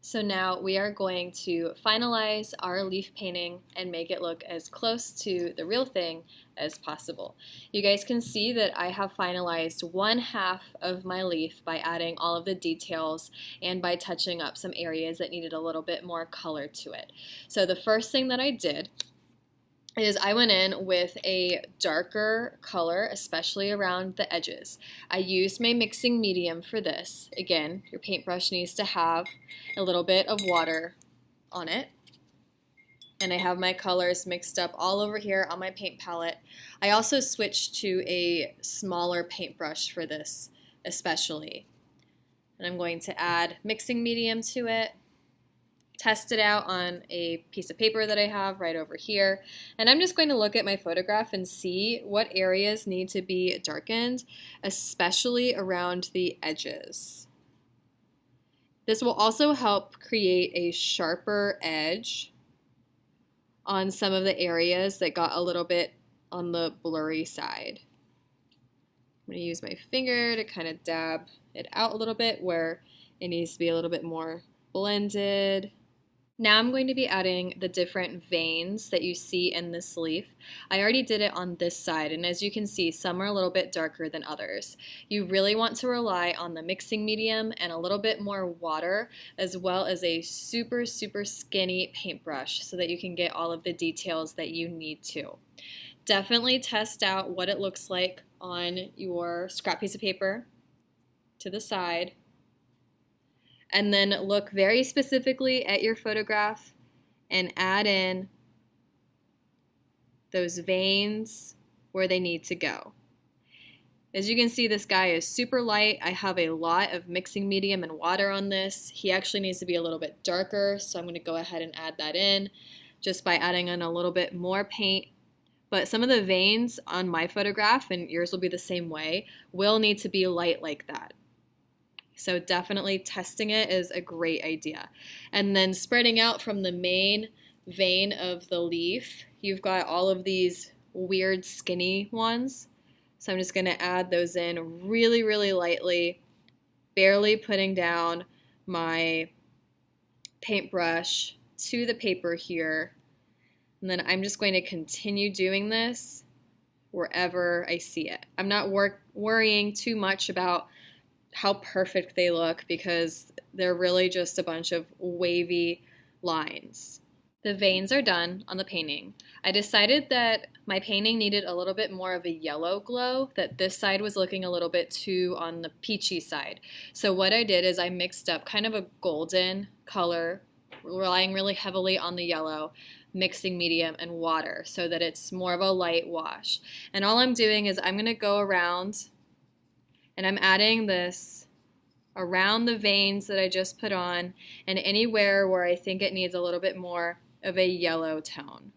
So now we are going to finalize our leaf painting and make it look as close to the real thing as possible. You guys can see that I have finalized one half of my leaf by adding all of the details and by touching up some areas that needed a little bit more color to it. So the first thing that I did is I went in with a darker color, especially around the edges. I used my mixing medium for this. Again, your paintbrush needs to have a little bit of water on it. And I have my colors mixed up all over here on my paint palette. I also switched to a smaller paintbrush for this especially. And I'm going to add mixing medium to it. Test it out on a piece of paper that I have right over here, and I'm just going to look at my photograph and see what areas need to be darkened, especially around the edges. This will also help create a sharper edge on some of the areas that got a little bit on the blurry side. I'm going to use my finger to kind of dab it out a little bit where it needs to be a little bit more blended. Now I'm going to be adding the different veins that you see in this leaf. I already did it on this side, and as you can see, some are a little bit darker than others. You really want to rely on the mixing medium and a little bit more water, as well as a super skinny paintbrush so that you can get all of the details that you need to. Definitely test out what it looks like on your scrap piece of paper to the side. And then look very specifically at your photograph and add in those veins where they need to go. As you can see, this guy is super light. I have a lot of mixing medium and water on this. He actually needs to be a little bit darker, so I'm going to go ahead and add that in just by adding in a little bit more paint. But some of the veins on my photograph, and yours will be the same way, will need to be light like that. So definitely testing it is a great idea. And then spreading out from the main vein of the leaf, you've got all of these weird skinny ones. So I'm just going to add those in really lightly, barely putting down my paintbrush to the paper here. And then I'm just going to continue doing this wherever I see it. I'm not worrying too much about how perfect they look because they're really just a bunch of wavy lines. The veins are done on the painting. I decided that my painting needed a little bit more of a yellow glow, that this side was looking a little bit too on the peachy side. So what I did is I mixed up kind of a golden color, relying really heavily on the yellow, mixing medium and water so that it's more of a light wash. And all I'm doing is I'm going to go around and I'm adding this around the veins that I just put on and anywhere where I think it needs a little bit more of a yellow tone.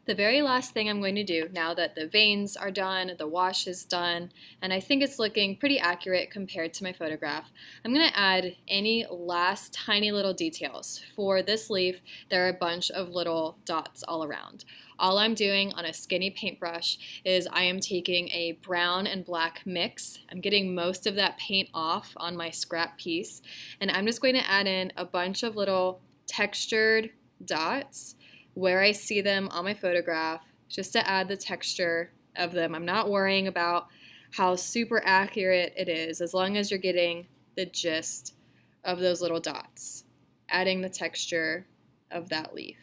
The very last thing I'm going to do now that the veins are done, the wash is done, and I think it's looking pretty accurate compared to my photograph, I'm going to add any last tiny little details. For this leaf, there are a bunch of little dots all around. All I'm doing on a skinny paintbrush is I am taking a brown and black mix. I'm getting most of that paint off on my scrap piece, and I'm just going to add in a bunch of little textured dots where I see them on my photograph, just to add the texture of them. I'm not worrying about how super accurate it is, as long as you're getting the gist of those little dots, adding the texture of that leaf.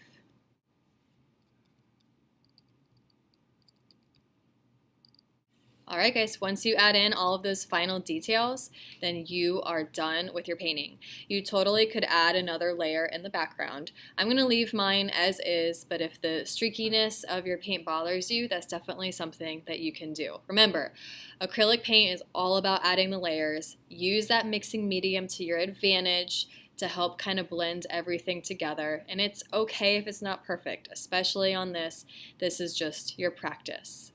Alright guys, once you add in all of those final details, then you are done with your painting. You totally could add another layer in the background. I'm going to leave mine as is, but if the streakiness of your paint bothers you, that's definitely something that you can do. Remember, acrylic paint is all about adding the layers. Use that mixing medium to your advantage to help kind of blend everything together, and it's okay if it's not perfect, especially on this. This is just your practice.